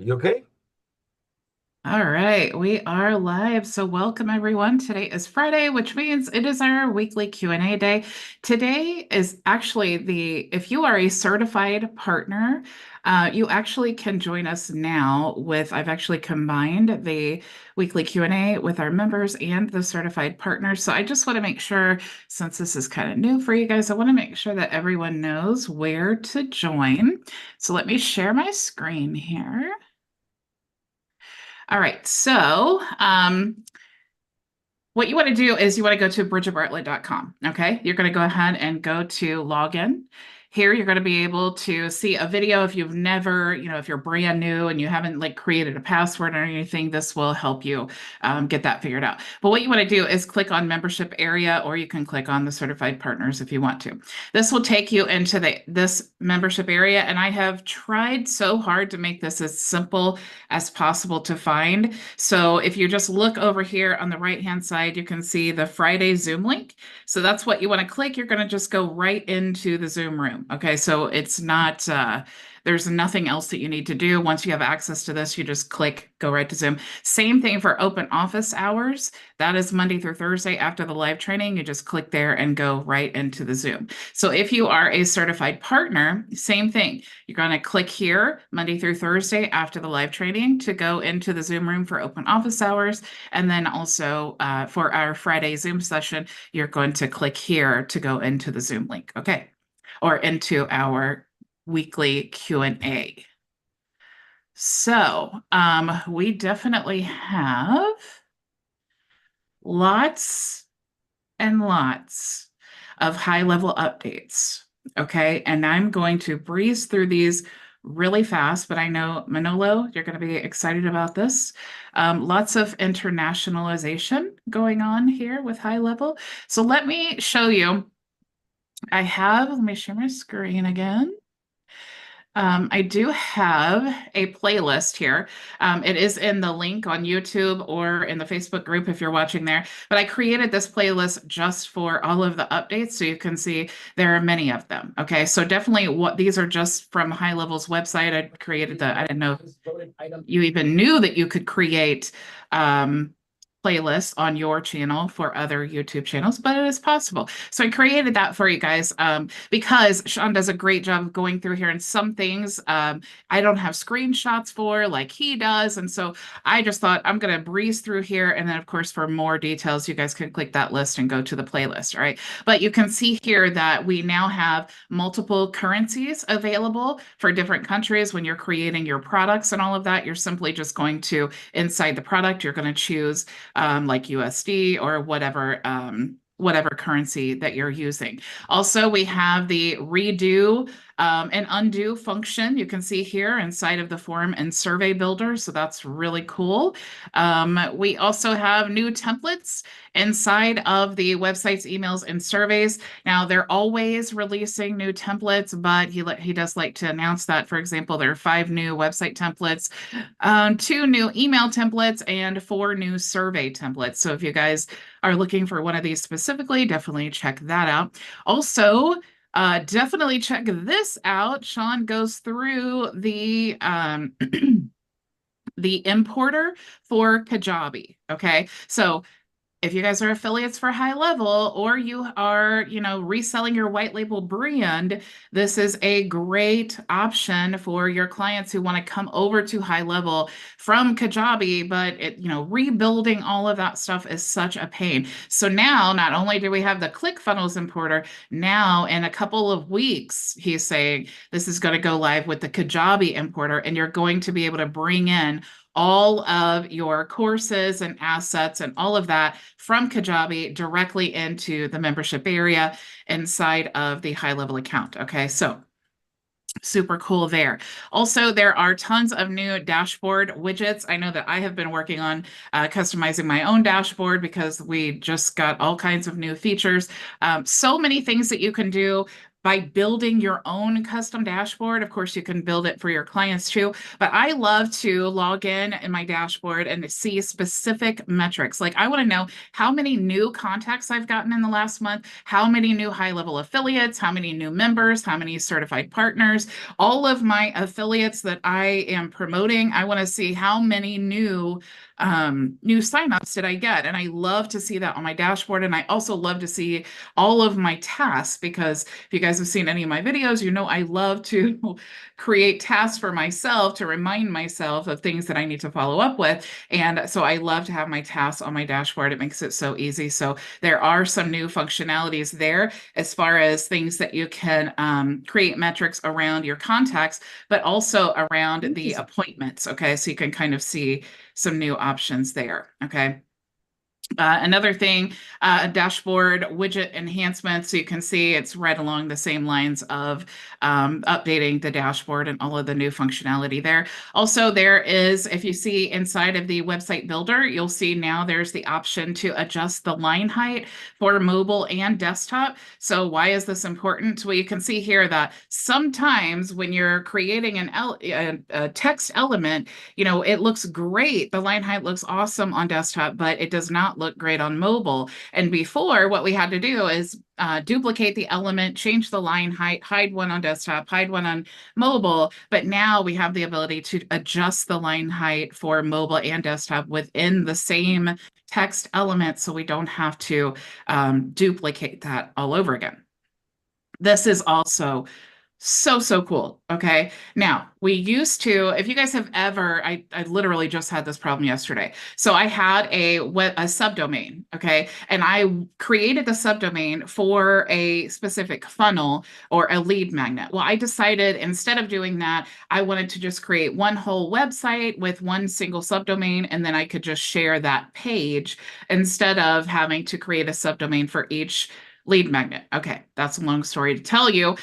You okay? All right, we are live. So welcome everyone. Today is Friday, which means it is our weekly Q&A day. Today is actually if you are a certified partner, you actually can join us now I've actually combined the weekly Q&A with our members and the certified partners. So I just want to make sure, since this is kind of new for you guys, I want to make sure that everyone knows where to join. So let me share my screen here. All right, so what you want to do is you want to go to bridgetbartlett.com. Okay. You're going to go ahead and go to login. Here, you're going to be able to see a video if you've never, if you're brand new and you haven't like created a password or anything, this will help you get that figured out. But what you want to do is click on membership area, or you can click on the certified partners if you want to. This will take you into this membership area. And I have tried so hard to make this as simple as possible to find. So if you just look over here on the right-hand side, you can see the Friday Zoom link. So that's what you want to click. You're going to just go right into the Zoom room. Okay, so it's not, there's nothing else that you need to do. Once you have access to this, you just click, go right to Zoom. Same thing for open office hours. That is Monday through Thursday after the live training. You just click there and go right into the Zoom. So if you are a certified partner, same thing. You're going to click here Monday through Thursday after the live training to go into the Zoom room for open office hours. And then also for our Friday Zoom session, you're going to click here to go into the Zoom link. Okay. Or into our weekly Q&A. So we definitely have lots and lots of high-level updates. Okay, and I'm going to breeze through these really fast, but I know Manolo, you're going to be excited about this. Lots of internationalization going on here with HighLevel. So let me show you. Let me share my screen again. I do have a playlist here. It is in the link on YouTube or in the Facebook group if you're watching there. But I created this playlist just for all of the updates, so you can see there are many of them. Okay, so definitely these are just from HighLevel's website. I didn't know you even knew that you could create playlists on your channel for other YouTube channels, but it is possible. So I created that for you guys because Sean does a great job of going through here, and some things I don't have screenshots for like he does. And so I just thought I'm going to breeze through here. And then, of course, for more details, you guys can click that list and go to the playlist. All right. But you can see here that we now have multiple currencies available for different countries. When you're creating your products and all of that, you're simply just going to, inside the product, you're going to choose like USD or whatever currency that you're using. Also, we have the redo and undo function. You can see here inside of the form and survey builder. So that's really cool. We also have new templates inside of the website's emails and surveys. Now they're always releasing new templates, but he does like to announce that. For example, there are 5 new website templates, 2 new email templates, and 4 new survey templates. So if you guys are looking for one of these specifically, definitely check that out. Also, definitely check this out. Sean goes through the the importer for Kajabi. Okay, so if you guys are affiliates for HighLevel, or you are, reselling your white label brand, this is a great option for your clients who want to come over to HighLevel from Kajabi, but rebuilding all of that stuff is such a pain. So now not only do we have the ClickFunnels importer, now in a couple of weeks, he's saying this is going to go live with the Kajabi importer, and you're going to be able to bring in all of your courses and assets and all of that from Kajabi directly into the membership area inside of the HighLevel account. Okay, so super cool there. Also, there are tons of new dashboard widgets. I know that I have been working on customizing my own dashboard because we just got all kinds of new features. So many things that you can do. by building your own custom dashboard. Of course, you can build it for your clients too, but I love to log in my dashboard and see specific metrics. Like I want to know how many new contacts I've gotten in the last month, how many new high-level affiliates, how many new members, how many certified partners, all of my affiliates that I am promoting. I want to see how many new signups did I get? And I love to see that on my dashboard. And I also love to see all of my tasks, because if you guys have seen any of my videos, you know I love to create tasks for myself to remind myself of things that I need to follow up with. And so I love to have my tasks on my dashboard. It makes it so easy. So there are some new functionalities there as far as things that you can create metrics around your contacts, but also around the appointments. Okay, so you can kind of see some new options there. Okay. Another thing, a dashboard widget enhancement. So you can see it's right along the same lines of updating the dashboard and all of the new functionality there. Also, there is, if you see inside of the website builder, you'll see now there's the option to adjust the line height for mobile and desktop. So why is this important? Well, you can see here that sometimes when you're creating a text element, you know, it looks great. The line height looks awesome on desktop, but it does not look great on mobile. And before, what we had to do is duplicate the element, change the line height, hide one on desktop, hide one on mobile. But now we have the ability to adjust the line height for mobile and desktop within the same text element, so we don't have to duplicate that all over again. This is also so cool. Okay. Now, we used to, if you guys have ever, I literally just had this problem yesterday. So I had a subdomain. Okay. And I created the subdomain for a specific funnel or a lead magnet. Well, I decided instead of doing that, I wanted to just create one whole website with one single subdomain, and then I could just share that page instead of having to create a subdomain for each lead magnet. Okay, that's a long story to tell you.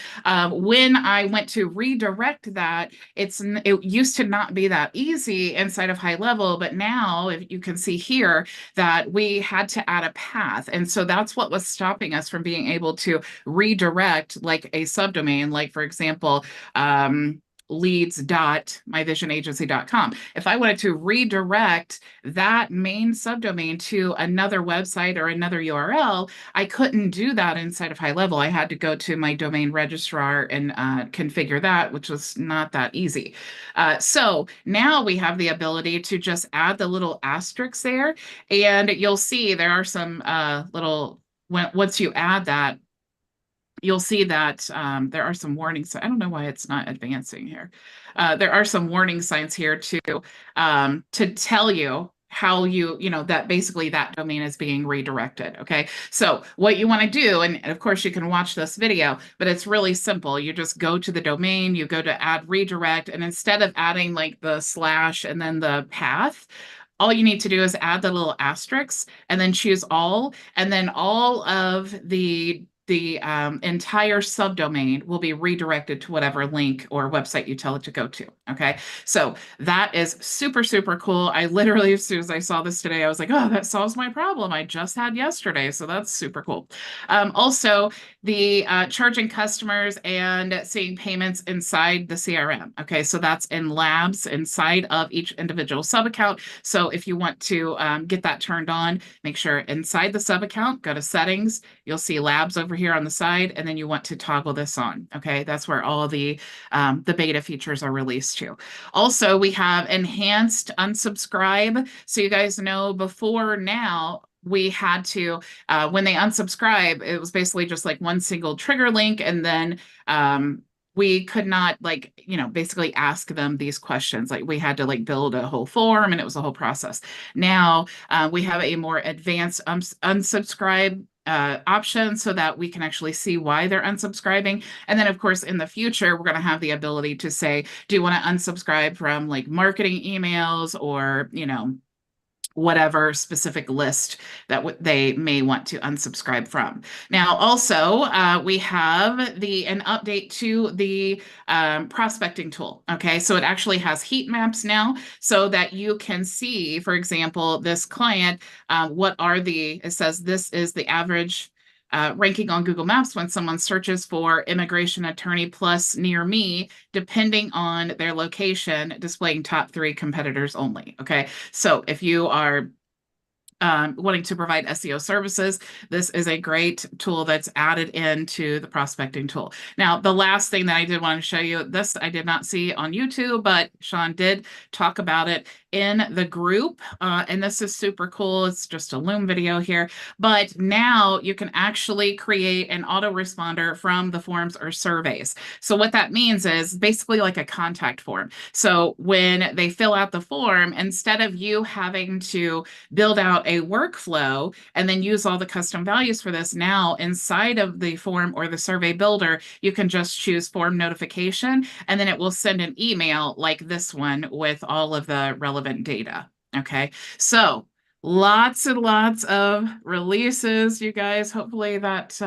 When I went to redirect that, it used to not be that easy inside of HighLevel, but now if you can see here that we had to add a path. And so that's what was stopping us from being able to redirect like a subdomain, like for example, leads.myvisionagency.com. If I wanted to redirect that main subdomain to another website or another URL, I couldn't do that inside of HighLevel. I had to go to my domain registrar and configure that, which was not that easy. So now we have the ability to just add the little asterisks there, and you'll see there are some once you add that, you'll see that there are some warnings. I don't know why it's not advancing here. There are some warning signs here to tell you how that basically that domain is being redirected. Okay. So what you want to do, and of course you can watch this video, but it's really simple. You just go to the domain, you go to add redirect, and instead of adding like the slash and then the path, all you need to do is add the little asterisks and then choose all, and then all of the entire subdomain will be redirected to whatever link or website you tell it to go to. Okay. So that is super cool. I literally, as soon as I saw this today, I was like, oh, that solves my problem I just had yesterday. So that's super cool. Also, the charging customers and seeing payments inside the CRM. Okay. So that's in labs inside of each individual sub account. So if you want to get that turned on, make sure inside the sub account, go to settings, you'll see labs over here on the side, and then you want to toggle this on. Okay, that's where all the beta features are released to. Also, we have enhanced unsubscribe. So you guys know before now, we had to, when they unsubscribe, it was basically just like one single trigger link, and then we could not basically ask them these questions. Like we had to build a whole form, and it was a whole process. Now we have a more advanced unsubscribe option so that we can actually see why they're unsubscribing. And then of course, in the future, we're going to have the ability to say, do you want to unsubscribe from marketing emails or, whatever specific list that they may want to unsubscribe from. Now, also, we have an update to the prospecting tool. Okay, so it actually has heat maps now so that you can see, for example, this client, it says this is the average ranking on Google Maps when someone searches for immigration attorney plus near me, depending on their location, displaying top 3 competitors only. Okay. So if you are wanting to provide SEO services, this is a great tool that's added into the prospecting tool. Now, the last thing that I did want to show you, this I did not see on YouTube, but Sean did talk about it in the group. And this is super cool. It's just a Loom video here. But now you can actually create an autoresponder from the forms or surveys. So what that means is basically like a contact form. So when they fill out the form, instead of you having to build out a workflow and then use all the custom values for this, now inside of the form or the survey builder, you can just choose form notification, and then it will send an email like this one with all of the relevant data. Okay, so lots and lots of releases, you guys. Hopefully that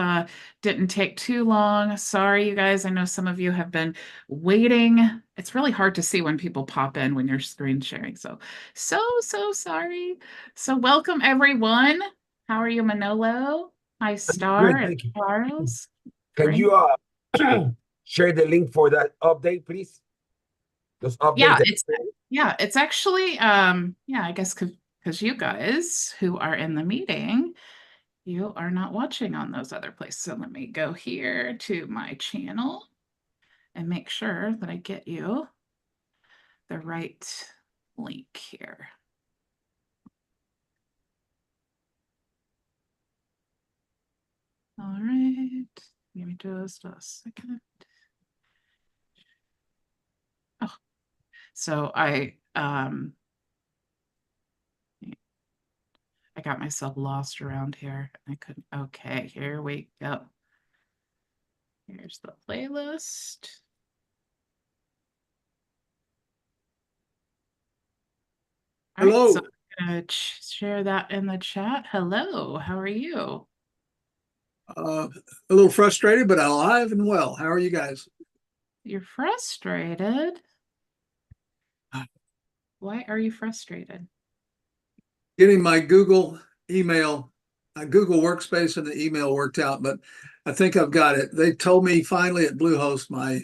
didn't take too long. Sorry, you guys. I know some of you have been waiting. It's really hard to see when people pop in when you're screen sharing. So sorry. So welcome, everyone. How are you, Manolo? Hi, Star Great, and thank you. Charles. Can Great. you share the link for that update, please? Those updates. It's actually I guess because you guys who are in the meeting, you are not watching on those other places. So let me go here to my channel and make sure that I get you the right link here. All right, give me just a second. Oh, so I got myself lost around here. I couldn't. Okay, here we go. Here's the playlist. All right, Hello. so I'm gonna share that in the chat. Hello, how are you? A little frustrated, but alive and well. How are you guys? You're frustrated. Why are you frustrated? Getting my Google email, Google Workspace and the email worked out, but I think I've got it. They told me finally at Bluehost my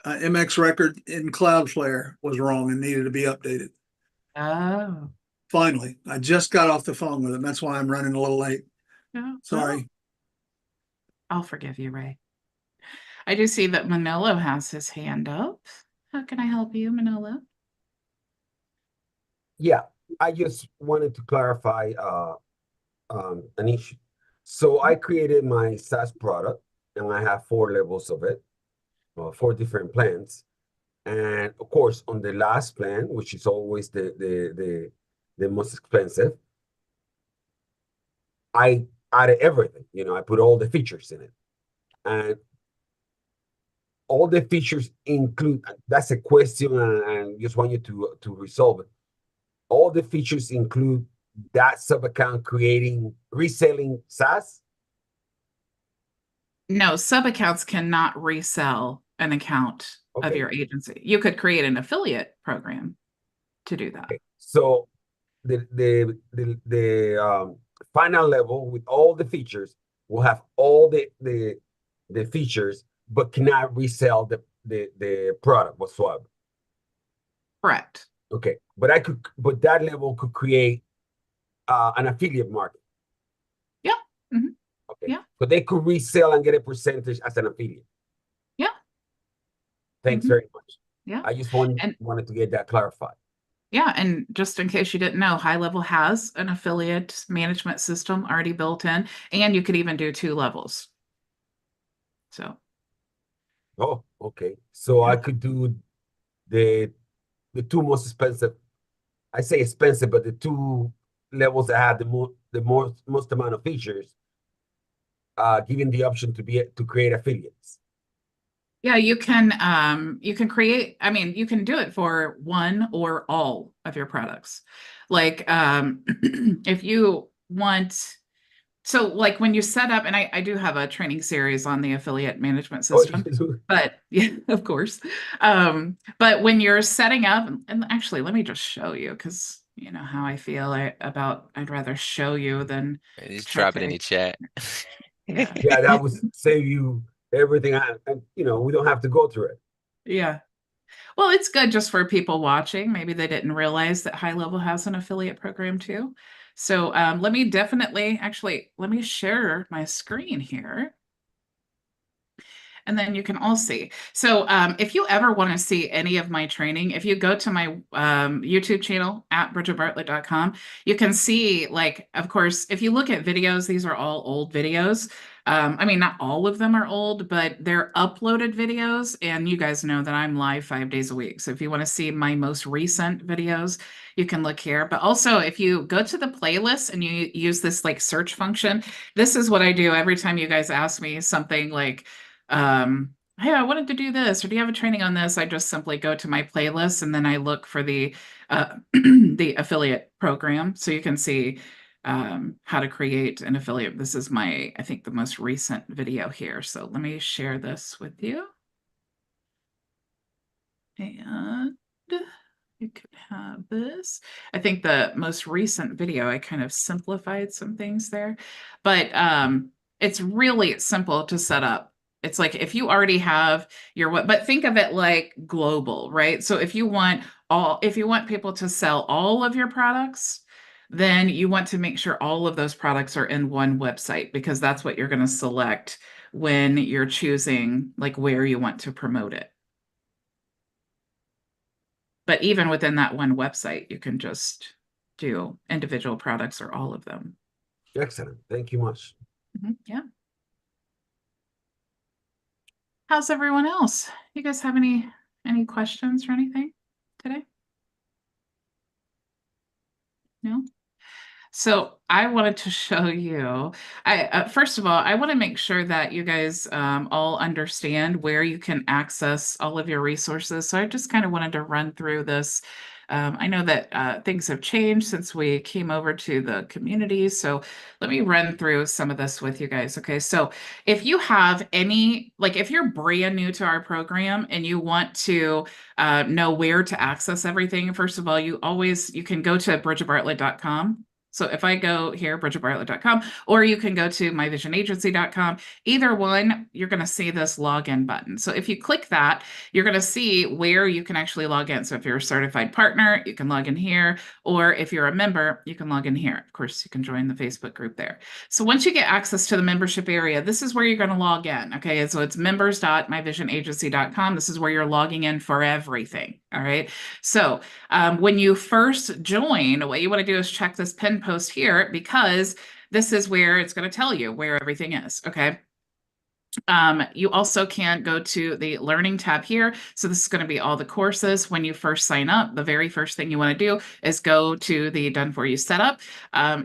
MX record in Cloudflare was wrong and needed to be updated. Oh, Finally, I just got off the phone with them. That's why I'm running a little late. yeah. Sorry. I'll forgive you, Ray. I do see that Manolo has his hand up. How can I help you, Manolo? Yeah, I just wanted to clarify an issue. So I created my SaaS product, and I have 4 levels of it, 4 different plans. And of course, on the last plan, which is always the most expensive, I added everything. I put all the features in it, and all the features include. That's a question, and just want you to resolve it. All the features include that sub account creating reselling SaaS. No, sub accounts cannot resell an account of your agency. You could create an affiliate program to do that. Okay. So the final level with all the features will have all the features, but cannot resell the product whatsoever. Correct. Okay, but that level could create an affiliate market. Yeah. Mm-hmm. Okay. Yeah. So they could resell and get a percentage as an affiliate. Yeah. Thanks very much. Yeah. I just wanted to get that clarified. Yeah, and just in case you didn't know, HighLevel has an affiliate management system already built in, and you could even do 2 levels. So. Oh, okay. So I could do the 2 most expensive. I say expensive, but the 2 levels that have the most amount of features, giving the option to create affiliates. Yeah, you can create, I mean, you can do it for one or all of your products. Like if you want, so like when you set up, and I do have a training series on the affiliate management system, but yeah, of course. But when you're setting up, and actually let me just show you, because you know how I feel about I'd rather show you than Just try drop it in to, the chat. yeah. Yeah, that would save you everything. You know, we don't have to go through it. Yeah. Well, it's good just for people watching. Maybe they didn't realize that HighLevel has an affiliate program too. So let me let me share my screen here. And then you can all see. So if you ever want to see any of my training, if you go to my YouTube channel at bridgetbartlett.com, you can see, like, of course, if you look at videos, these are all old videos. I mean, not all of them are old, but they're uploaded videos. And you guys know that I'm live 5 days a week. So if you want to see my most recent videos, you can look here. But also, if you go to the playlist and you use this like search function, this is what I do every time you guys ask me something like, hey, I wanted to do this, or do you have a training on this? I just simply go to my playlist and then I look for the the affiliate program. So you can see how to create an affiliate. This is my, I think, the most recent video here. So let me share this with you. And you could have this. I think the most recent video, I kind of simplified some things there, but it's really simple to set up. It's like if you already have your what, but think of it like global, right? So if you want people to sell all of your products, then you want to make sure all of those products are in one website, because that's what you're going to select when you're choosing like where you want to promote it. But even within that one website, you can just do individual products or all of them. Excellent. Thank you much. Yeah. How's everyone else? You guys have any questions or anything today? No? So I wanted to show you, first of all, I want to make sure that you guys all understand where you can access all of your resources. So I just kind of wanted to run through this. I know that things have changed since we came over to the community. So let me run through some of this with you guys. Okay, so if you have any, like if you're brand new to our program and you want to know where to access everything, first of all, you can go to bridgetbartlett.com. So if I go here, bridgetbartlett.com, or you can go to myvisionagency.com, either one, you're going to see this login button. So if you click that, you're going to see where you can actually log in. So if you're a certified partner, you can log in here, or if you're a member, you can log in here. Of course, you can join the Facebook group there. So once you get access to the membership area, this is where you're going to log in. Okay, and so it's members.myvisionagency.com. This is where you're logging in for everything. All right. So when you first join, what you want to do is check this pin post here, because this is where it's going to tell you where everything is. Okay. You also can go to the learning tab here. So this is going to be all the courses. When you first sign up, the very first thing you want to do is go to the done for you setup.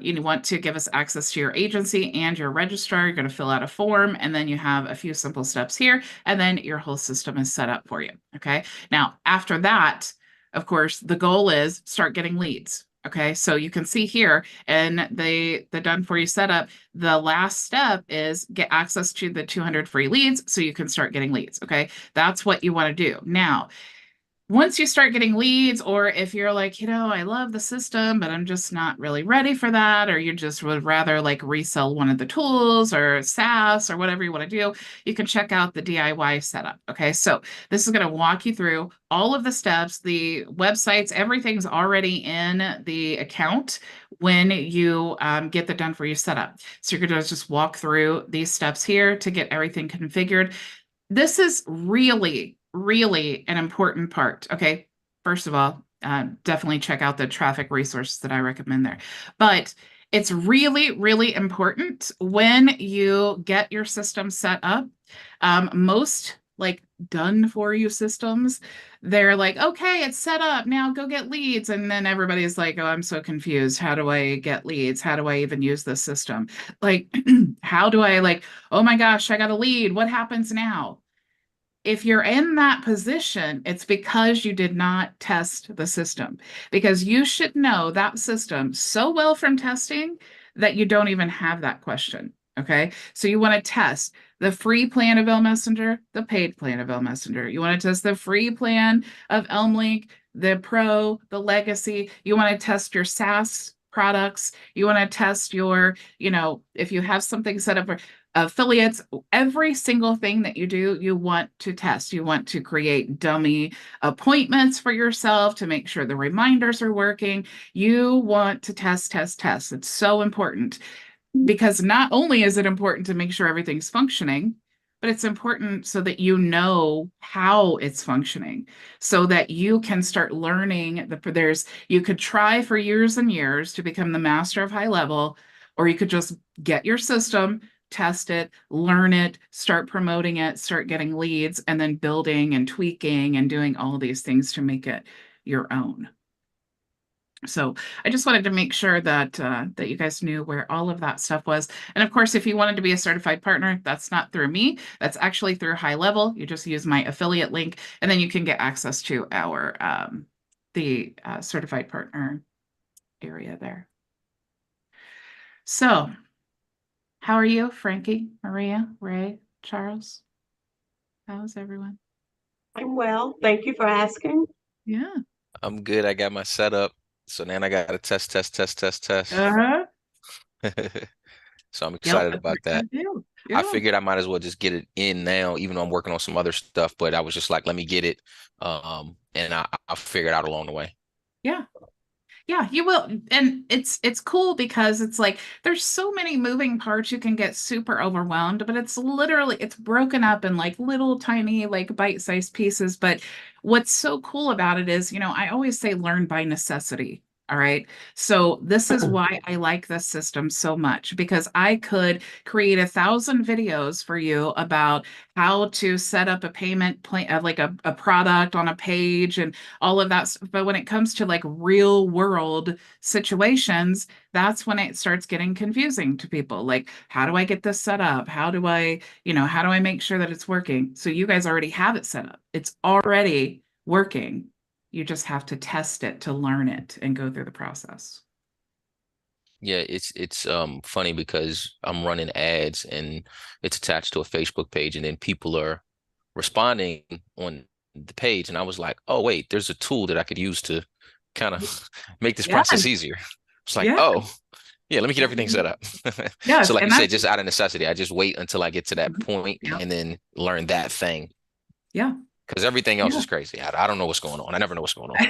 You want to give us access to your agency and your registrar. You're going to fill out a form, and then you have a few simple steps here, and then your whole system is set up for you. Okay. Now, after that, of course, the goal is start getting leads. Okay, so you can see here in the done for you setup, the last step is get access to the 200 free leads so you can start getting leads. Okay, that's what you want to do. Now, once you start getting leads, or if you're like, I love the system, but I'm just not really ready for that, or you just would rather like resell one of the tools or SaaS or whatever you want to do, you can check out the DIY setup. Okay, so this is going to walk you through all of the steps, the websites, everything's already in the account when you get the done for you setup. So you're going to just walk through these steps here to get everything configured. This is really an important part. Okay, first of all, definitely check out the traffic resources that I recommend there. But it's really important when you get your system set up. Most like done for you systems, they're like, okay, it's set up, now go get leads. And then everybody's like, oh, I'm so confused. How do I get leads? How do I even use this system? Like, how do I oh my gosh, I got a lead. What happens now? If you're in that position, it's because you did not test the system, because you should know that system so well from testing that you don't even have that question. Okay, so you want to test the free plan of Messenger, the paid plan of Messenger. You want to test the free plan of Link, the pro, the legacy. You want to test your SaaS products. You want to test your, if you have something set up for affiliates, every single thing that you do, you want to test. You want to create dummy appointments for yourself to make sure the reminders are working. You want to test, test, test. It's so important because not only is it important to make sure everything's functioning, but it's important so that you know how it's functioning, so that you can start learning. You could try for years and years to become the master of HighLevel, or you could just get your system, test it, learn it, start promoting it, start getting leads, and then building and tweaking and doing all these things to make it your own. So I just wanted to make sure that that you guys knew where all of that stuff was. And of course, if you wanted to be a certified partner, that's not through me. That's actually through HighLevel. You just use my affiliate link, and then you can get access to our the certified partner area there. So how are you, Frankie, Maria, Ray, Charles? How's everyone? I'm well. Thank you for asking. Yeah. I'm good. I got my setup. So then I got to test. Uh-huh. So I'm Yep, excited that's about what that. I do. I Yeah. figured I might as well just get it in now, even though I'm working on some other stuff, but I was just like, let me get it. And I'll figure it out along the way. Yeah. Yeah, you will. And it's cool because it's like there's so many moving parts, you can get super overwhelmed, but it's broken up in like little tiny like bite-sized pieces. But what's so cool about it is, I always say learn by necessity. All right. So this is why I like this system so much, because I could create 1,000 videos for you about how to set up a payment plan, like a product on a page and all of that stuff. But when it comes to like real world situations, that's when it starts getting confusing to people. Like, how do I get this set up? How do I make sure that it's working? So you guys already have it set up. It's already working. You just have to test it to learn it and go through the process. Yeah, it's funny because I'm running ads and it's attached to a Facebook page, and then people are responding on the page, and I was like, oh wait, there's a tool that I could use to kind of make this process easier. It's like, Yeah. oh yeah, let me get everything set up. Yes, So like and you said, that's just out of necessity, I just wait until I get to that point yeah. and then learn that thing. Yeah. Because everything else Yeah. is crazy. I don't know what's going on. I never know what's going on.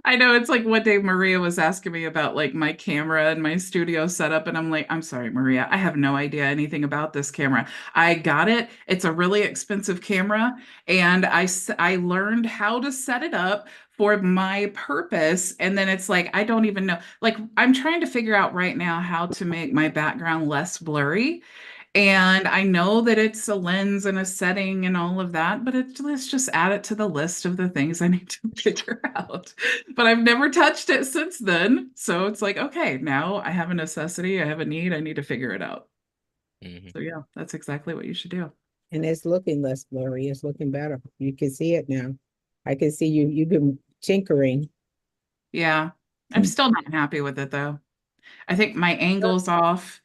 I know, it's like one day Maria was asking me about like my camera and my studio setup, and I'm like, I'm sorry, Maria, I have no idea anything about this camera. I got it. It's a really expensive camera, and I learned how to set it up for my purpose, and then it's like I don't even know. Like I'm trying to figure out right now how to make my background less blurry. And I know that it's a lens and a setting and all of that, but let's just add it to the list of the things I need to figure out. But I've never touched it since then. So it's like, okay, now I have a necessity, I have a need, I need to figure it out. So yeah, that's exactly what you should do. And it's looking less blurry. It's looking better. You can see it now. I can see you've been tinkering. Yeah. I'm still not happy with it though. I think my angle's off.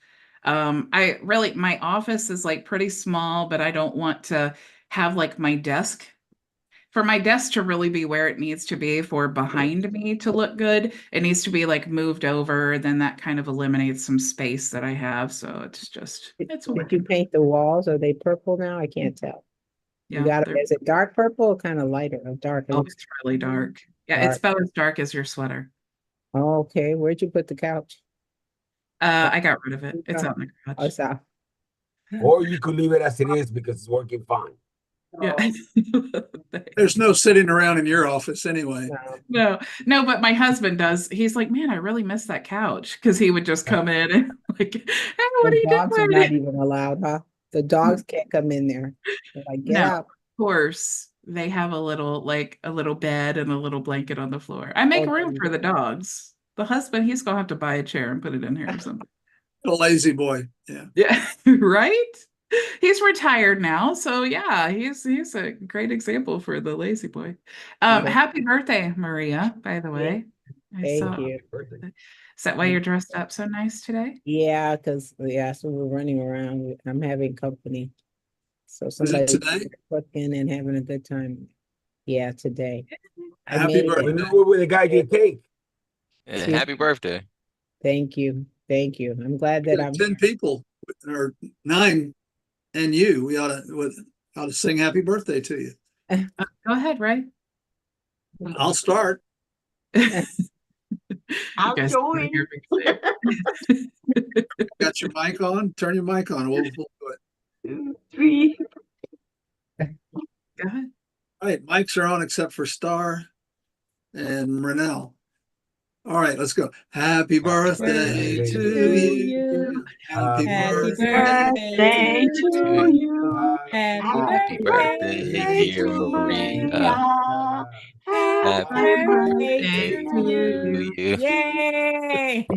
My office is like pretty small, but I don't want to have like my desk. For my desk to really be where it needs to be for behind me to look good, it needs to be like moved over. Then that kind of eliminates some space that I have. So it's Did you paint the walls? Are they purple now? I can't tell. You yeah, got it. Is it dark purple or kind of lighter or dark? It looks it's really dark. Yeah, dark. it's about as dark as your sweater. Oh, okay. Where'd you put the couch? I got rid of it. It's out in the Oh, garage. it's out. Or you could leave it as it is because it's working fine. Yeah. There's no sitting around in your office anyway. No. No, but my husband does. He's like, man, I really miss that couch, because he would just come in and like, hey, what are The you dogs are doing? not even allowed, huh? The dogs can't come in there. They're like, get No, out. of course. They have a little bed and a little blanket on the floor. I make room for the dogs. The husband, he's gonna have to buy a chair and put it in here or something. A lazy boy. Yeah. Yeah, right? He's retired now, so yeah, he's a great example for the lazy boy. Yeah. Happy birthday, Maria, by the way. I Thank saw. you. Is that why you're dressed up so nice today? Yeah, so we're running around. I'm having company. So Is it somebody's today? cooking and having a good time. Yeah, today. I Happy made We birthday. it. know where the guy get cake. And Excuse happy birthday. Thank you. Thank you. I'm glad We that got I'm 10 people or 9 and you. We ought to sing happy birthday to you. Go ahead, Ray. I'll start. You I'll guys join. hear me say it. Got your mic on? Turn your mic on. We'll do it. 2, 3. Go ahead. All right, mics are on except for Star and Renell. All right, let's go. Happy birthday birthday to to you. you. Happy Happy birthday. Birthday birthday to to you. Happy Happy birthday, birthday Birthday dear to to Maria. Maria. Happy Happy Happy birthday birthday to birthday. to you. you. Yay!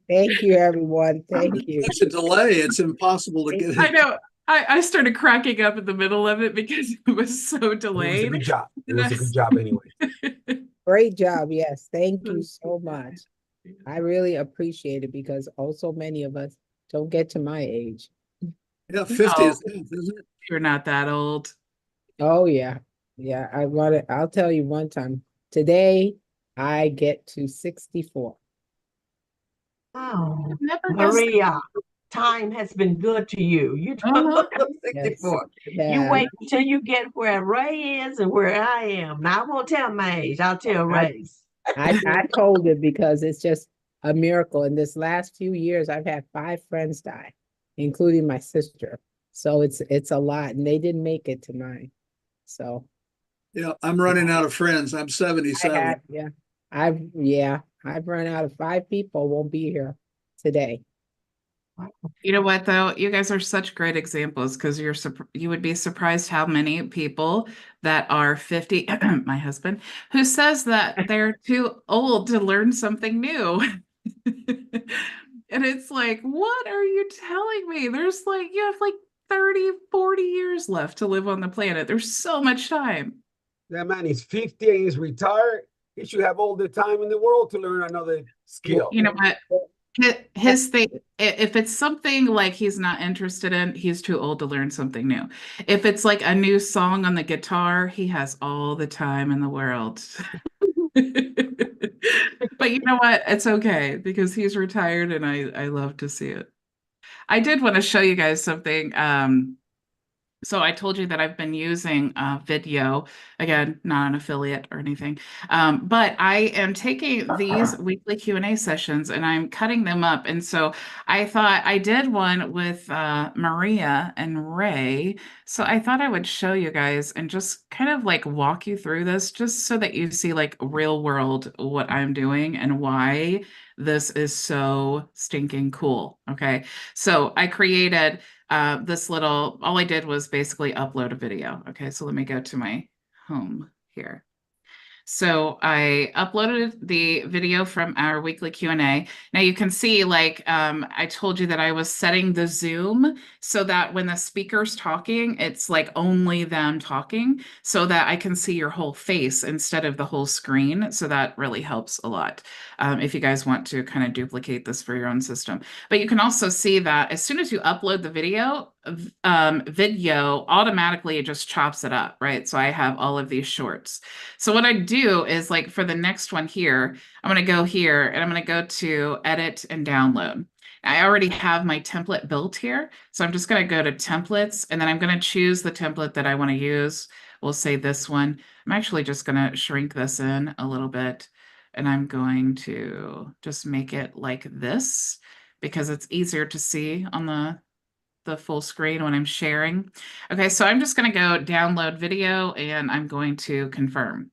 Thank you, everyone. Thank you. Such a delay. It's impossible to get I it. know. I started cracking up in the middle of it because it was so It was a delayed. good job. It And was a good job anyway. Great job. Yes. Thank you so much. I really appreciate it because also many of us don't get to my age. Yeah, 50 Oh, is isn't it? you're not that old. Oh yeah. Yeah. I'll tell you one time. Today I get to 64. Oh, Never guessed. Maria, time has been good to you. You Uh-huh. I'm Yes. 64. You Yeah. wait until you get where Ray is and where I am. Now I won't tell my age. I'll tell Ray's. I told it because it's just a miracle. In this last few years, I've had 5 friends die, including my sister. So it's a lot, and they didn't make it to mine. So Yeah, I'm running out of friends. I'm I 77. had, I've run out of 5 people won't be here today. You know what though? You guys are such great examples because you would be surprised how many people that are 50, my husband, who says that they're too old to learn something new. And it's like, what are you telling me? There's like, you have like 30, 40 years left to live on the planet. There's so much time. That man is 50 and he's retired. He should have all the time in the world to learn another skill. You know what? His thing, if it's something like he's not interested in, he's too old to learn something new. If it's like a new song on the guitar, he has all the time in the world. But you know what? It's okay because he's retired and I love to see it. I did want to show you guys something. So I told you that I've been using video, again, not an affiliate or anything, but I am taking these weekly Q&A sessions and I'm cutting them up. And so I thought I did one with Maria and Ray. So I thought I would show you guys and just kind of like walk you through this just so that you see like real world what I'm doing and why this is so stinking cool. Okay. So I created this little, all I did was basically upload a video. Okay, so let me go to my home here. So I uploaded the video from our weekly Q&A. Now you can see, like, I told you that I was setting the Zoom so that when the speaker's talking, it's like only them talking so that I can see your whole face instead of the whole screen. So that really helps a lot if you guys want to kind of duplicate this for your own system. But you can also see that as soon as you upload the video, video automatically it just chops it up, right? So I have all of these shorts. So what I do is like for the next one here, I'm going to go here and I'm going to go to edit and download. I already have my template built here. So I'm just going to go to templates and then I'm going to choose the template that I want to use. We'll say this one. I'm actually just going to shrink this in a little bit and I'm going to just make it like this because it's easier to see on the full screen when I'm sharing. Okay, so I'm just going to go download video and I'm going to confirm.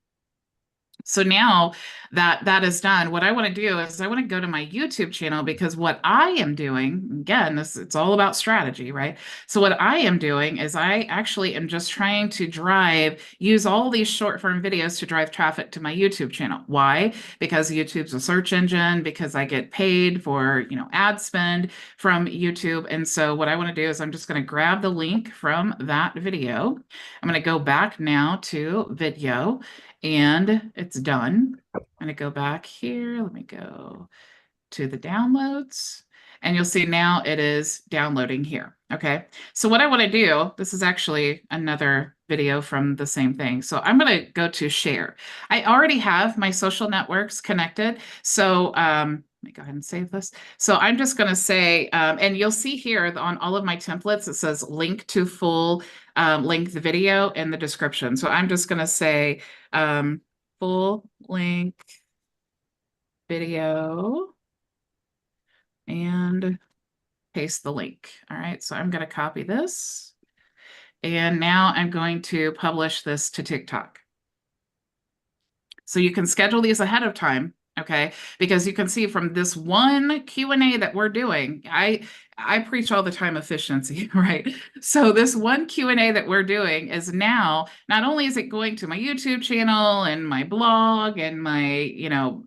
So now that that is done, what I want to do is I want to go to my YouTube channel because what I am doing, again, it's all about strategy, right? So what I am doing is I actually am just trying to use all these short form videos to drive traffic to my YouTube channel. Why? Because YouTube's a search engine, because I get paid for, ad spend from YouTube. And so what I want to do is I'm just going to grab the link from that video. I'm going to go back now to video. And it's done. I'm going to go back here. Let me go to the downloads. And you'll see now it is downloading here. Okay, so what I want to do, this is actually another video from the same thing. So I'm going to go to share. I already have my social networks connected. So let me go ahead and save this. So I'm just going to say, and you'll see here on all of my templates, it says link to full length video in the description. So I'm just going to say full length video and paste the link. All right, so I'm going to copy this. And now I'm going to publish this to TikTok. So you can schedule these ahead of time, okay? Because you can see from this one Q&A that we're doing, I preach all the time efficiency, right? So this one Q&A that we're doing is now, not only is it going to my YouTube channel and my blog and my,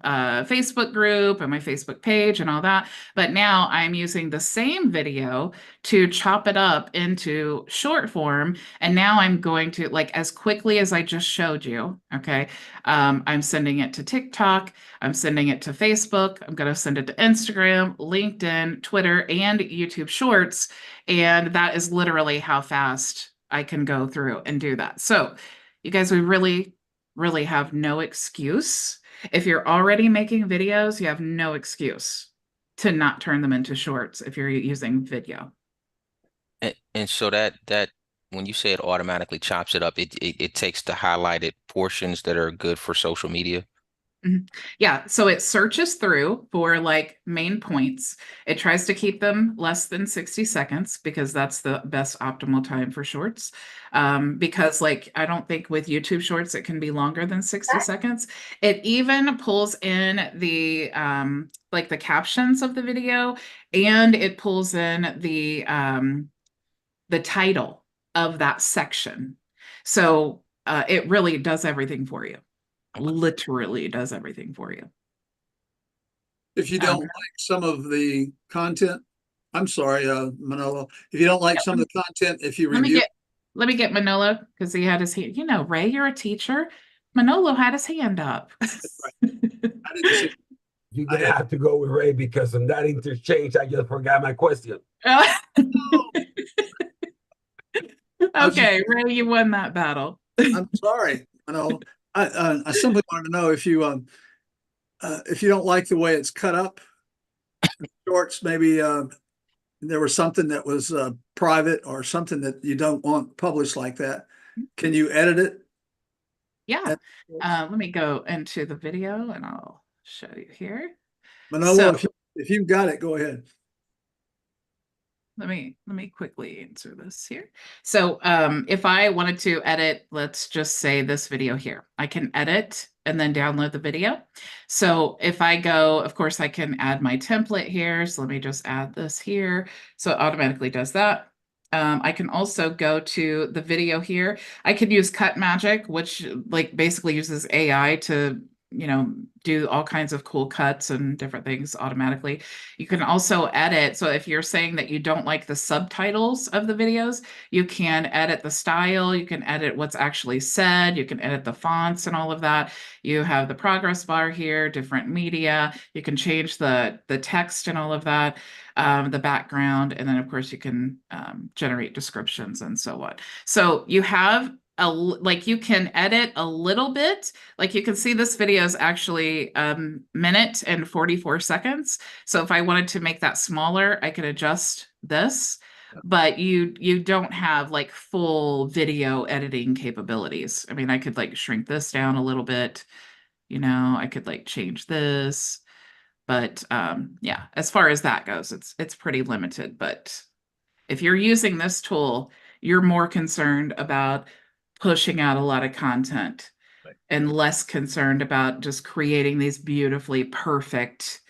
Facebook group and my Facebook page and all that, but now I'm using the same video to chop it up into short form. And now I'm going to, like, as quickly as I just showed you, okay? I'm sending it to TikTok. I'm sending it to Facebook. I'm going to send it to Instagram, LinkedIn, Twitter, and YouTube Shorts. And that is literally how fast I can go through and do that. So you guys, we really, really have no excuse. If you're already making videos, you have no excuse to not turn them into shorts if you're using video. And so that when you say it automatically chops it up, it takes the highlighted portions that are good for social media. Yeah, so it searches through for like main points. It tries to keep them less than 60 seconds because that's the best optimal time for shorts. Because like, I don't think with YouTube shorts, it can be longer than 60 seconds. It even pulls in the, like the captions of the video, and it pulls in the title of that section. So it really does everything for you. Literally does everything for you. If you don't like some of the content, I'm sorry, Manolo, if you don't like some of the content, if you review. Let me get Manolo, because he had his hand. You know, Ray, you're a teacher. Manolo had his hand up. I didn't see. You're gonna have to go with Ray because on that interchange, I just forgot my question. Okay, Ray, you won that battle. I'm sorry, Manolo. I simply wanted to know if you don't like the way it's cut up, shorts, maybe there was something that was private or something that you don't want published like that. Can you edit it? Yeah. Let me go into the video and I'll show you here. Manolo, if you've got it, go ahead. Let me quickly answer this here. So if I wanted to edit, let's just say this video here, I can edit and then download the video. So if I go, of course, I can add my template here. So let me just add this here. So it automatically does that. I can also go to the video here. I could use Cut Magic, which like basically uses AI to, do all kinds of cool cuts and different things automatically. You can also edit. So if you're saying that you don't like the subtitles of the videos, you can edit the style. You can edit what's actually said. You can edit the fonts and all of that. You have the progress bar here, different media. You can change the text and all of that, the background. And then of course you can generate descriptions and so on. So you have you can edit a little bit. Like you can see this video is actually minute and 44 seconds. So if I wanted to make that smaller, I could adjust this, but you don't have like full video editing capabilities. I mean, I could like shrink this down a little bit, I could like change this, but yeah, as far as that goes, it's pretty limited. But if you're using this tool, you're more concerned about pushing out a lot of content and less concerned about just creating these beautifully perfect,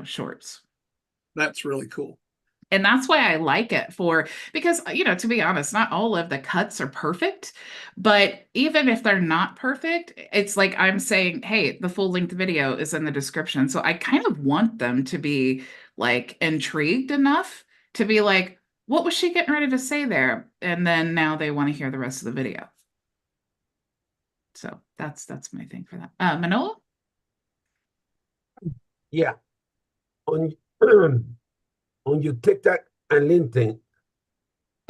shorts. That's really cool. And that's why I like it because, to be honest, not all of the cuts are perfect, but even if they're not perfect, it's like I'm saying, hey, the full length video is in the description. So I kind of want them to be like intrigued enough to be like, what was she getting ready to say there? And then now they want to hear the rest of the video. So that's my thing for that. Manolo? Yeah. On your TikTok and LinkedIn,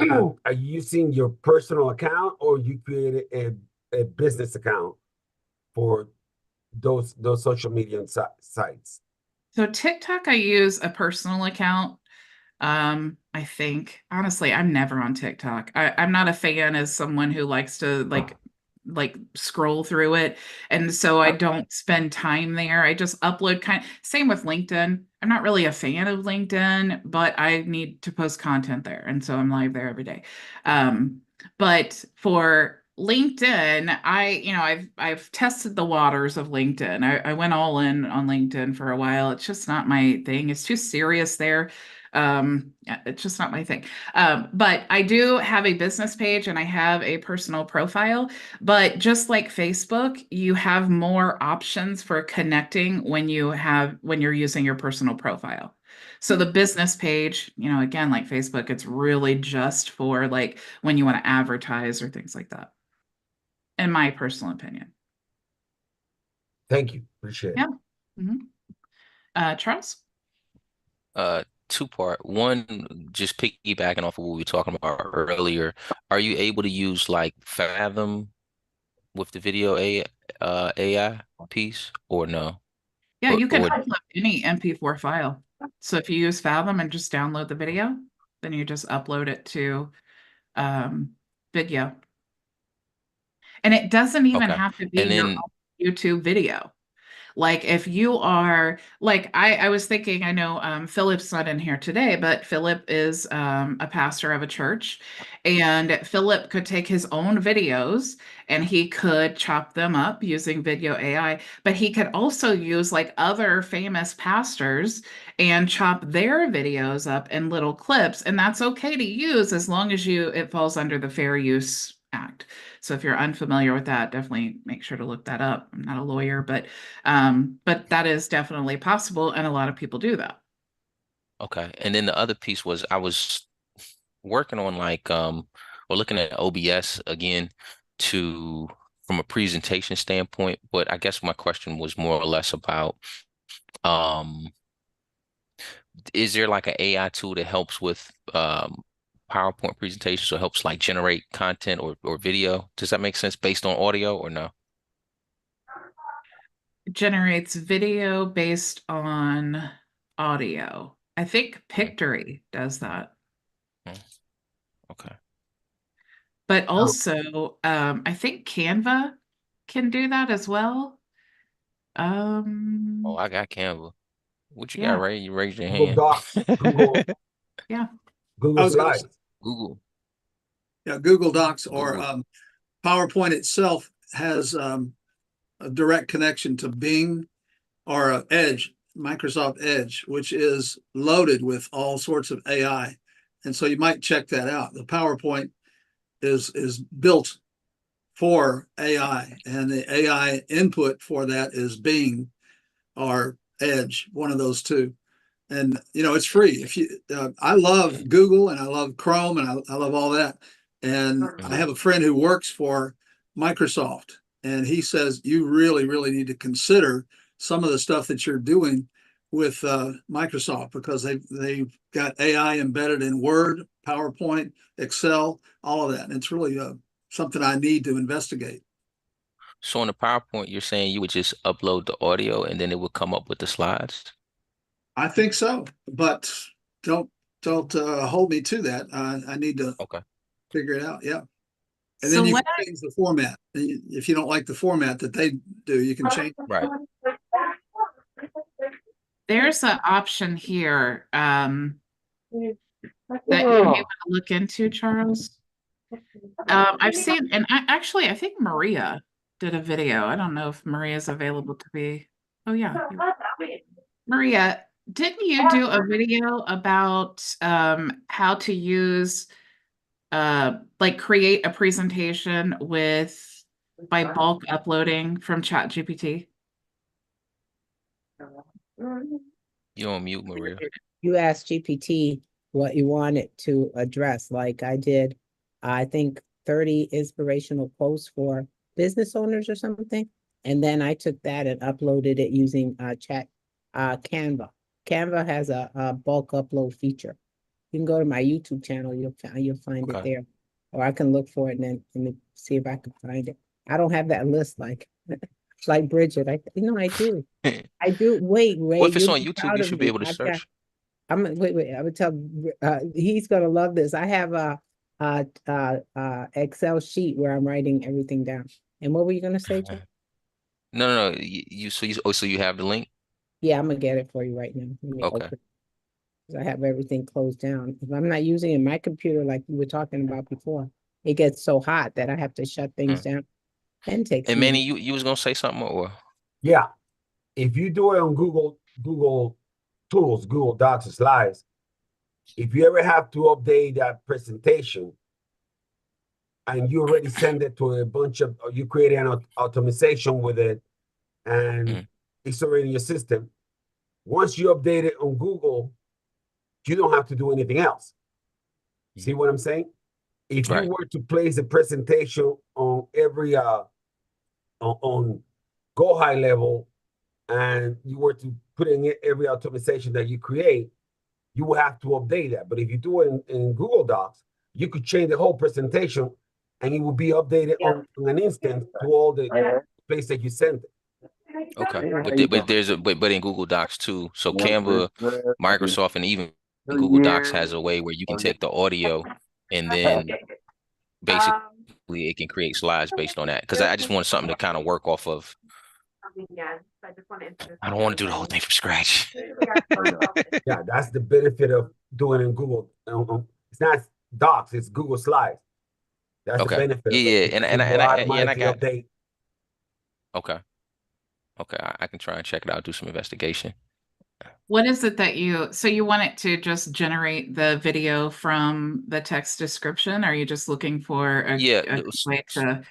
are you using your personal account or you created a business account for those social media sites? So TikTok, I use a personal account. I think honestly, I'm never on TikTok. I'm not a fan as someone who likes to like scroll through it. And so I don't spend time there. I just upload same with LinkedIn. I'm not really a fan of LinkedIn, but I need to post content there. And so I'm live there every day. But for LinkedIn, I've tested the waters of LinkedIn. I went all in on LinkedIn for a while. It's just not my thing. It's too serious there. It's just not my thing. But I do have a business page and I have a personal profile, but just like Facebook, you have more options for connecting when you're using your personal profile. So the business page, again, like Facebook, it's really just for like when you want to advertise or things like that, in my personal opinion. Thank you. Appreciate it. Yeah. Charles? Two-part. One, just piggybacking off of what we were talking about earlier. Are you able to use like Fathom with the video AI piece or no? Yeah, you can Or upload any MP4 file. So if you use Fathom and just download the video, then you just upload it to video. And it doesn't even okay. have to be And your then own YouTube video. Like if you are like I was thinking, I know Philip's not in here today, but Philip is a pastor of a church, and Philip could take his own videos and he could chop them up using video AI, but he could also use like other famous pastors and chop their videos up in little clips, and that's okay to use as long as it falls under the Fair Use Act. So if you're unfamiliar with that, definitely make sure to look that up. I'm not a lawyer, but that is definitely possible, and a lot of people do that. okay. And then the other piece was I was working on like or looking at OBS again to from a presentation standpoint, but I guess my question was more or less about um is there like an AI tool that helps with PowerPoint presentations or helps like generate content or video? Does that make sense based on audio or no? It generates video based on audio. I think Pictory does that. Okay. But also, I think Canva can do that as well. Oh, I got Canva. What you got, Yeah, Ray? You raised your Google hand. Docs, yeah. I Google was gonna Slides. Google. Yeah, Google Docs or Google. PowerPoint itself has a direct connection to Bing or Edge, Microsoft Edge, which is loaded with all sorts of AI. And so you might check that out. The PowerPoint is built for AI, and the AI input for that is Bing or Edge, one of those two. And it's free. If you, I love Google and I love Chrome and I love all that. And I have a friend who works for Microsoft, and he says you really, really need to consider some of the stuff that you're doing with Microsoft because they've got AI embedded in Word, PowerPoint, Excel, all of that. And it's really something I need to investigate. So on the PowerPoint, you're saying you would just upload the audio and then it would come up with the slides? I think so, but don't hold me to that. I need to Okay. figure it out. Yeah. And So then you what can change the format. If you don't like the format that they do, you can change. Right. there's an option here that you may want to look into, Charles. I've seen, and I think Maria did a video. I don't know if Maria's available to be. Oh yeah, Maria, didn't you do a video about how to use like create a presentation by bulk uploading from ChatGPT? You're on mute, Maria. You asked GPT what you wanted to address, like I did, I think 30 inspirational posts for business owners or something. And then I took that and uploaded it using Canva. Canva has a bulk upload feature. You can go to my YouTube channel, you'll find it Okay. there. Or I can look for it and then see if I can find it. I don't have that list like like Bridget. I do. I do. Wait, Well, if it's you'll on be YouTube, proud you of should be me. able to search. Wait. I would tell. He's gonna love this. I have Excel sheet where I'm writing everything down. And what were you gonna say, Joe? No. So you have the link? Yeah, I'm gonna get it for you right now. Let me Okay. open it. 'Cause I have everything closed down. If I'm not using it, my computer, like we were talking about before, it gets so hot that I have to shut things down. And takes And me. Manny, you was gonna say something or? Yeah. If you do it on Google Tools, Google Docs or Slides, if you ever have to update that presentation and you already send it to a bunch of, or you create an automation with it and it's already in your system, once you update it on Google, you don't have to do anything else. See what I'm saying? If you Right. were to place a presentation on every on Go HighLevel and you were to put in every automation that you create, you will have to update that. But if you do it in Google Docs, you could change the whole presentation and it will be updated on an instant to all the place that you sent it. Okay. But in Google Docs too. So Canva, Microsoft, and even Google Docs has a way where you can take the audio and then basically it can create slides based on that. Because I just want something to kind of work off of. I don't want to do the whole thing from scratch. Yeah, that's the benefit of doing it in Google. It's not Docs, it's Google Slides. That's the Okay. benefit of Yeah, it. and It will I automatically got. update. Okay. I can try and check it out, do some investigation. What is it that so you want it to just generate the video from the text description? Or are you just looking for a way to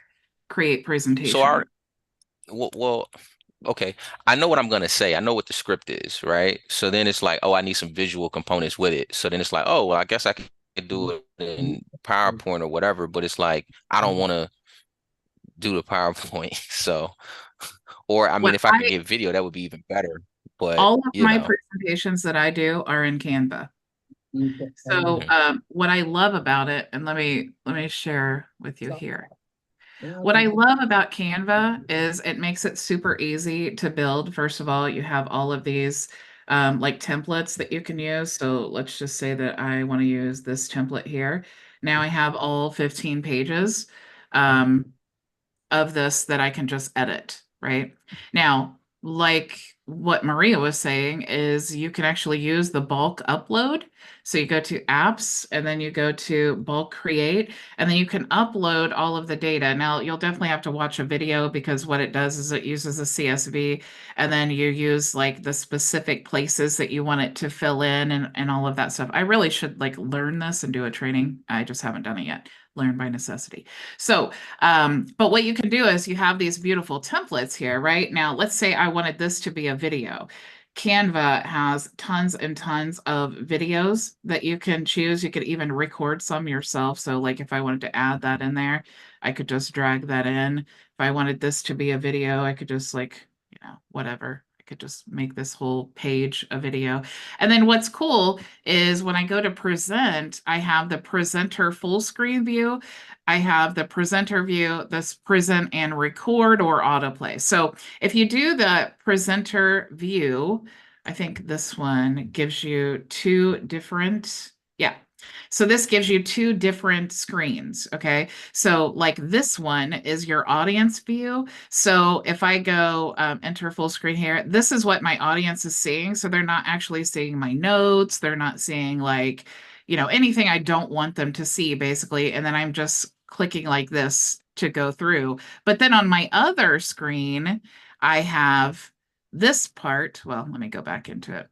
create presentation? Well, okay. I know what I'm gonna say. I know what the script is, right? So then it's like, oh, I need some visual components with it. So then it's like, oh, well, I guess I can do it in PowerPoint or whatever, but it's like I don't want to do the PowerPoint. So, or I mean, Well, if I could get video, that would be even better. But all of my presentations that I do are in Canva. So what I love about it, and let me share with you here. What I love about Canva is it makes it super easy to build. First of all, you have all of these like templates that you can use. So let's just say that I want to use this template here. Now I have all 15 pages of this that I can just edit, right? Now, like what Maria was saying is you can actually use the bulk upload. So you go to apps and then you go to bulk create, and then you can upload all of the data. Now you'll definitely have to watch a video because what it does is it uses a CSV and then you use like the specific places that you want it to fill in and all of that stuff. I really should like learn this and do a training. I just haven't done it yet. Learn by necessity. So, but what you can do is you have these beautiful templates here, right? Now, let's say I wanted this to be a video. Canva has tons and tons of videos that you can choose. You could even record some yourself. So like if I wanted to add that in there, I could just drag that in. If I wanted this to be a video, I could just like, whatever. I could just make this whole page a video. And then what's cool is when I go to present, I have the presenter full screen view. I have the presenter view, this present and record or autoplay. So if you do the presenter view, I think this one gives you two different, so this gives you two different screens, okay? So like this one is your audience view. So if I go enter full screen here, this is what my audience is seeing. So they're not actually seeing my notes. They're not seeing like, anything I don't want them to see basically. And then I'm just clicking like this to go through. But then on my other screen, I have this part. Well, let me go back into it.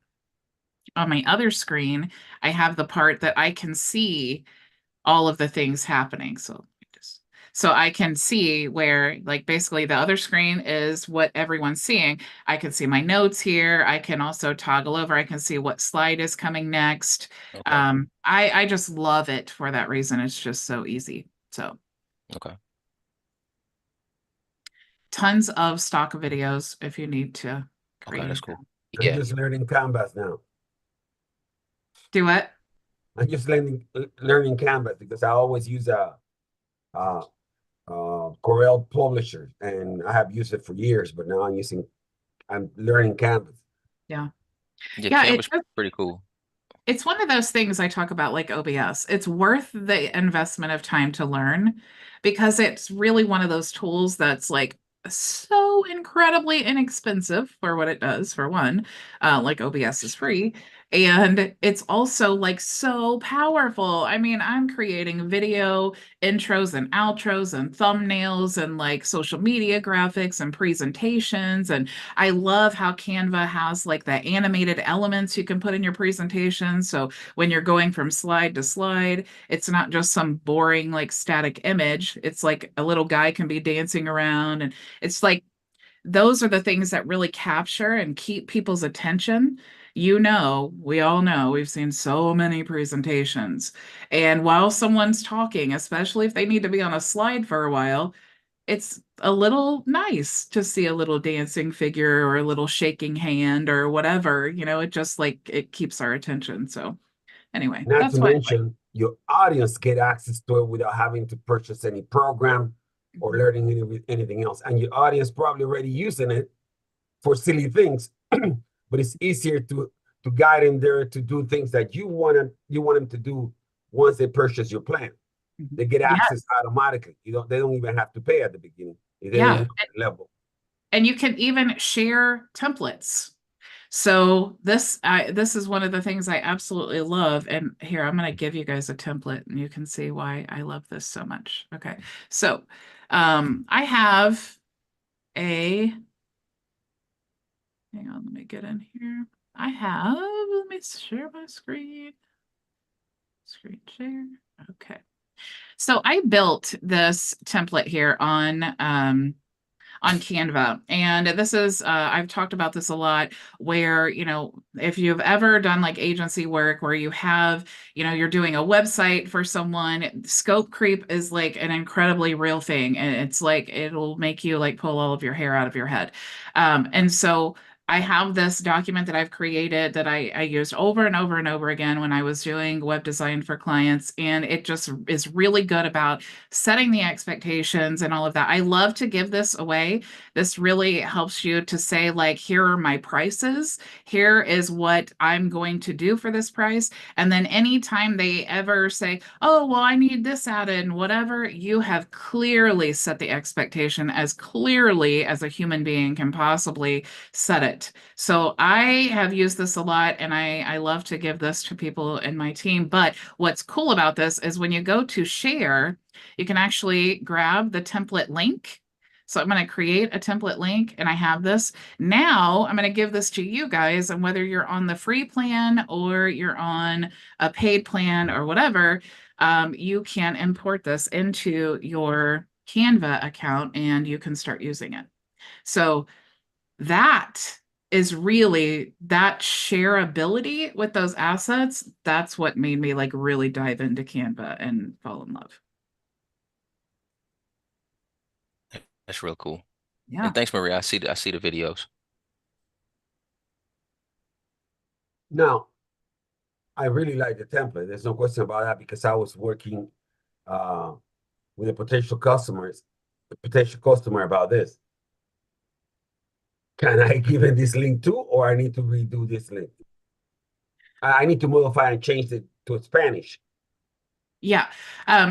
On my other screen, I have the part that I can see all of the things happening. So I can see where like basically the other screen is what everyone's seeing. I can see my notes here. I can also toggle over. I can see what slide is coming next. Okay. I just love it for that reason. It's just so easy. So Okay. tons of stock videos if you need to create. Okay, that's cool. I'm just learning Canvas now. Do what? I'm just learning Canva because I always use uh, Corel Publisher, and I have used it for years, but now I'm learning Canva. Yeah. Yeah, Yeah, Canva's pretty cool. it's one of those things I talk about like OBS. It's worth the investment of time to learn because it's really one of those tools that's like so incredibly inexpensive for what it does, for one. Like OBS is free. And it's also like so powerful. I mean, I'm creating video intros and outros and thumbnails and like social media graphics and presentations. And I love how Canva has like the animated elements you can put in your presentation. So when you're going from slide to slide, it's not just some boring like static image. It's like a little guy can be dancing around, and it's like those are the things that really capture and keep people's attention. You know, we all know we've seen so many presentations. And while someone's talking, especially if they need to be on a slide for a while, it's a little nice to see a little dancing figure or a little shaking hand or whatever. It just like it keeps our attention. So anyway, Not that's to why. mention, your audience get access to it without having to purchase any program or learning anything else. And your audience probably already using it for silly things, but it's easier to guide them there to do things that you want them to do once they purchase your plan. They get Yeah. access automatically. They don't even have to pay at the beginning. They Yeah. don't know the level. And you can even share templates. So this is one of the things I absolutely love. And here, I'm going to give you guys a template and you can see why I love this so much. Okay. So I have hang on, let me get in here. Let me share my screen. Screen share. Okay. So I built this template here on Canva. And this is, I've talked about this a lot, where, if you've ever done like agency work where you have, you're doing a website for someone, scope creep is like an incredibly real thing. And it's like, it'll make you like pull all of your hair out of your head. And so I have this document that I've created that I used over and over and over again when I was doing web design for clients. And it just is really good about setting the expectations and all of that. I love to give this away. This really helps you to say, like, here are my prices. Here is what I'm going to do for this price. And then anytime they ever say, oh, well, I need this added and whatever, you have clearly set the expectation as clearly as a human being can possibly set it. So I have used this a lot, and I love to give this to people in my team. But what's cool about this is when you go to share, you can actually grab the template link. So I'm going to create a template link, and I have this. Now I'm going to give this to you guys, and whether you're on the free plan or you're on a paid plan or whatever, you can import this into your Canva account and you can start using it. So that is really that shareability with those assets. That's what made me like really dive into Canva and fall in love. That's real cool. Yeah. And thanks, Maria. I see the videos. Now, I really like the template. There's no question about that because I was working with a potential customer about this. Can I give it this link too, or I need to redo this link? I need to modify and change it to Spanish. Yeah.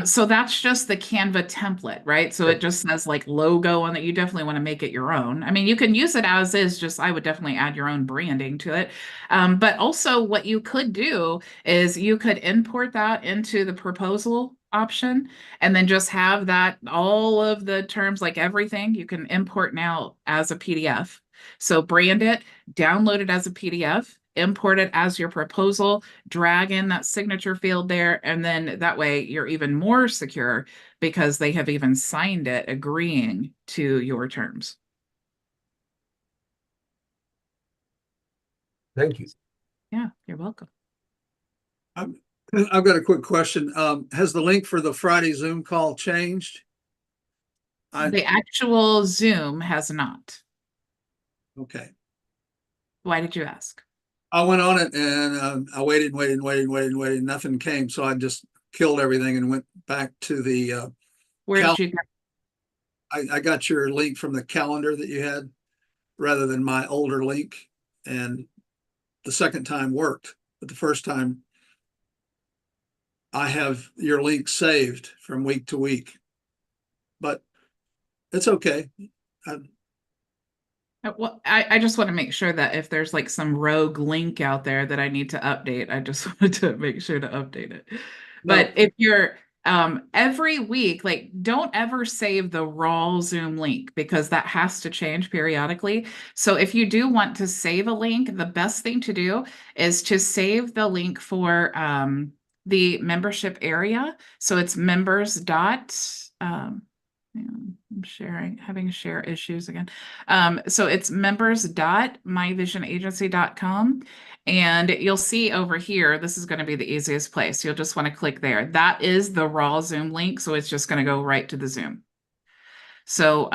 So that's just the Canva template, right? So it just says like logo on it. You definitely want to make it your own. I mean, you can use it as is, just I would definitely add your own branding to it. But also what you could do is you could import that into the proposal option and then just have that, all of the terms, like everything you can import now as a PDF. So brand it, download it as a PDF, import it as your proposal, drag in that signature field there, and then that way you're even more secure because they have even signed it agreeing to your terms. Thank you. Yeah, you're welcome. I've got a quick question. Has the link for the Friday Zoom call changed? The actual Zoom has not. Okay. Why did you ask? I went on it and I waited, waited. Nothing came. So I just killed everything and went back to the Where did you go? I got your link from the calendar that you had rather than my older link. And the second time worked, but the first time I have your link saved from week to week. But it's okay. Well, I just want to make sure that if there's like some rogue link out there that I need to update, I just wanted to make sure to update it. But if you're every week, like don't ever save the raw Zoom link because that has to change periodically. So if you do want to save a link, the best thing to do is to save the link for the membership area. So it's members dot I'm having share issues again. So it's members.myvisionagency.com. And you'll see over here, this is going to be the easiest place. You'll just want to click there. That is the raw Zoom link. So it's just going to go right to the Zoom. So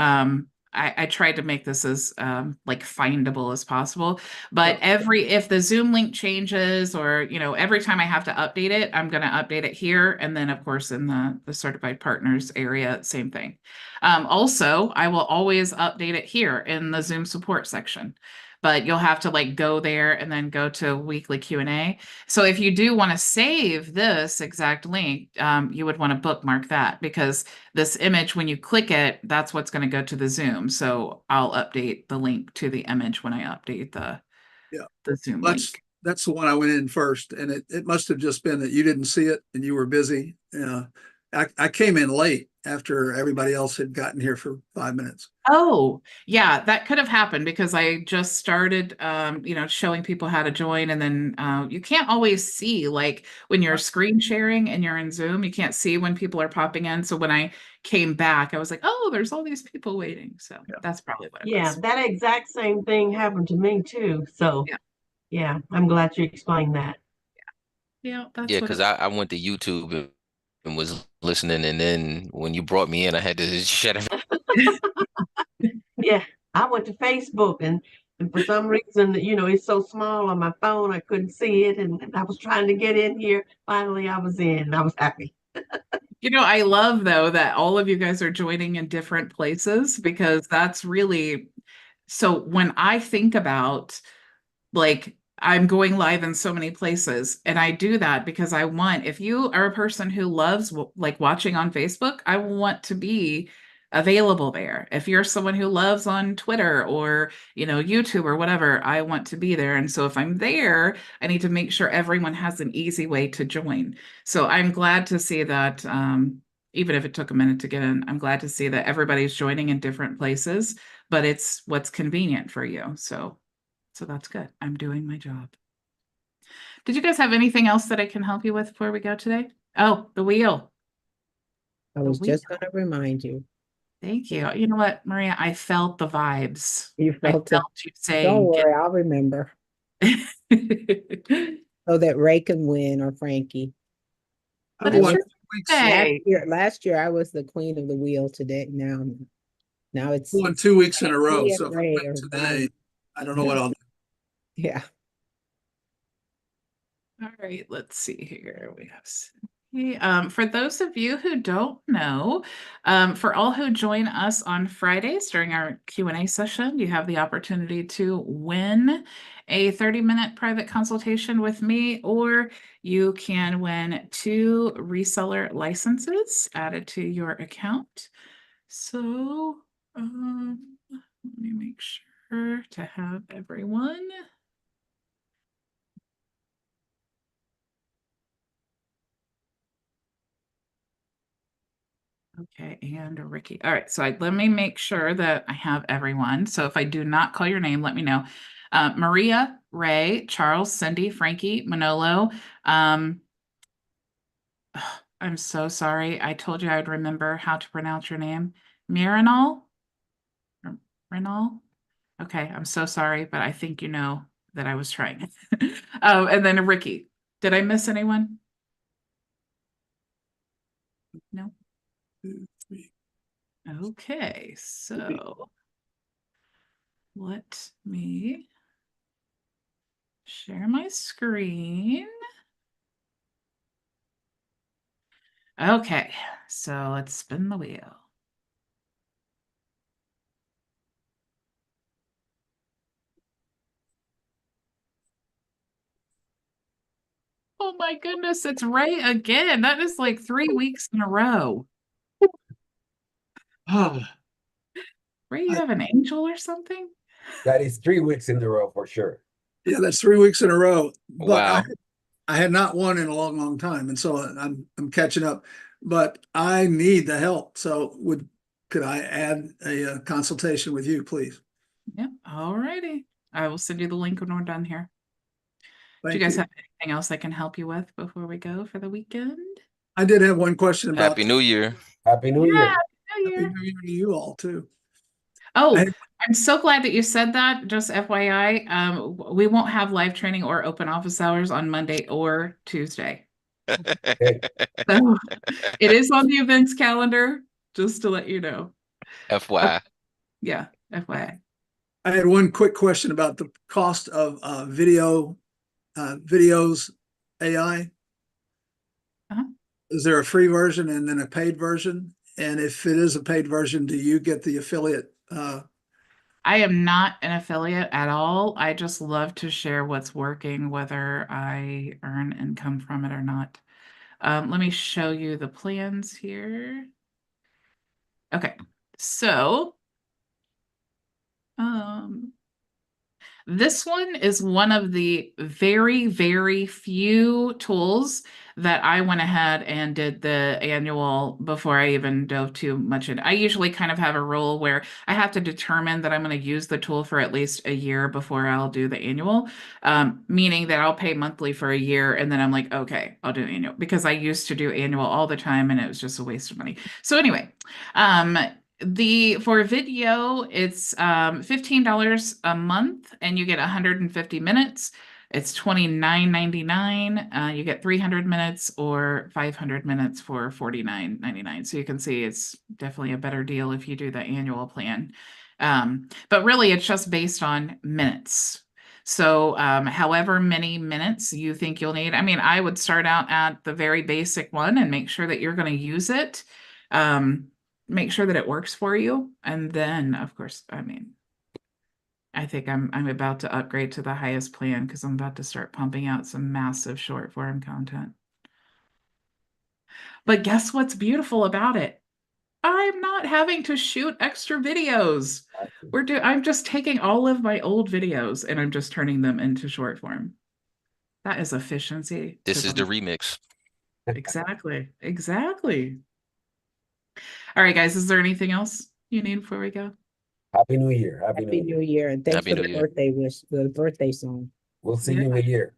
I tried to make this as like findable as possible, but if the Zoom link changes or, every time I have to update it, I'm going to update it here. And then of course, in the certified partners area, same thing. Also, I will always update it here in the Zoom support section, but you'll have to like go there and then go to weekly Q&A. So if you do want to save this exact link, you would want to bookmark that because this image, when you click it, that's what's going to go to the Zoom. So I'll update the link to the image when I update the Zoom link. That's the one I went in first, and it must have just been that you didn't see it and you were busy. I came in late after everybody else had gotten here for 5 minutes. Oh, yeah, that could have happened because I just started, showing people how to join. And then you can't always see, like when you're screen sharing and you're in Zoom, you can't see when people are popping in. So when I came back, I was like, oh, there's all these people waiting. So that's probably what it was. That exact same thing happened to me too. So yeah, I'm glad you explained that. Yeah, that's Yeah, what because I went to YouTube and was listening, and then when you brought me in, I had to shut it. Yeah, I went to Facebook and for some reason, it's so small on my phone, I couldn't see it. And I was trying to get in here. Finally, I was in and I was happy. I love though that all of you guys are joining in different places because that's really, so when I think about like I'm going live in so many places and I do that because I want, if you are a person who loves like watching on Facebook, I want to be available there. If you're someone who loves on Twitter or, YouTube or whatever, I want to be there. And so if I'm there, I need to make sure everyone has an easy way to join. So I'm glad to see that, even if it took a minute to get in, I'm glad to see that everybody's joining in different places, but it's what's convenient for you. So that's good. I'm doing my job. Did you guys have anything else that I can help you with before we go today? Oh, the wheel. I was just going to remind you. Thank you. You know what, Maria? I felt the vibes. You felt I it. felt you saying. Don't worry, I'll remember. So that Ray can win or Frankie. But it's your Last year I was the queen of the wheel. Today, now it's won 2 weeks in a row. So Ray today, I don't know what I'll do. Yeah. All right, let's see here. We have for those of you who don't know, for all who join us on Fridays during our Q&A session, you have the opportunity to win a 30-minute private consultation with me, or you can win 2 reseller licenses added to your account. So let me make sure to have everyone. Okay, and Ricky. All right, so let me make sure that I have everyone. So if I do not call your name, let me know. Maria, Ray, Charles, Cindy, Frankie, Manolo. I'm so sorry. I told you I would remember how to pronounce your name. Mirinal? Renal? Okay, I'm so sorry, but I think you know that I was trying. And then Ricky. Did I miss anyone? No? 2, 3. Okay, so let me Share my screen. Okay, so let's spin the wheel. Oh my goodness, it's Ray again. That is like 3 weeks in a row. Ray, you I- have an angel or something? That is 3 weeks in a row for sure. Yeah, that's 3 weeks in a row. But Wow. I had not won in a long, long time, and so I'm catching up. But I need the help. So could I add a consultation with you, please? Yep, all righty. I will send you the link when we're done here. Do you Thank guys you. have anything else I can help you with before we go for the weekend? I did have one question about Happy New Year. Happy New Yeah, Year. New Happy Year. New Year to you all too. Oh, I- I'm so glad that you said that. Just FYI, we won't have live training or open office hours on Monday or Tuesday. Okay. So it is on the events calendar, just to let you know. FYI. Yeah, FYI. I had one quick question about the cost of videos AI. Uh-huh. Is there a free version and then a paid version? And if it is a paid version, do you get the affiliate? I am not an affiliate at all. I just love to share what's working, whether I earn income from it or not. Let me show you the plans here. Okay, so this one is one of the very, very few tools that I went ahead and did the annual before I even dove too much in. I usually kind of have a rule where I have to determine that I'm going to use the tool for at least a year before I'll do the annual, meaning that I'll pay monthly for a year and then I'm like, okay, I'll do annual, because I used to do annual all the time and it was just a waste of money. So anyway, for video, it's $15 a month and you get 150 minutes. It's $29.99. You get 300 minutes or 500 minutes for $49.99. So you can see it's definitely a better deal if you do the annual plan. But really, it's just based on minutes. So however many minutes you think you'll need. I mean, I would start out at the very basic one and make sure that you're going to use it. Make sure that it works for you. And then, of course, I mean, I think I'm about to upgrade to the highest plan because I'm about to start pumping out some massive short form content. But guess what's beautiful about it? I'm not having to shoot extra videos. I'm just taking all of my old videos and I'm just turning them into short form. That is efficiency. This is the remix. Exactly. Exactly. All right, guys, is there anything else you need before we go? Happy New Year. Happy Happy New New Year. Year, and thanks Happy for New the Year. birthday wish, the birthday song. We'll see you in a year.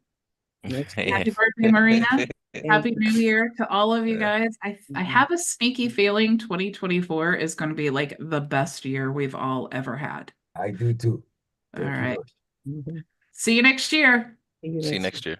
Next Yeah. Happy birthday, Marina. Thank Happy you. New Year to all of you Yeah. guys. I have a sneaky feeling 2024 is going to be like the best year we've all ever had. I do too. All Thank you right. much. Mhm. See you next year. See you See you next next year.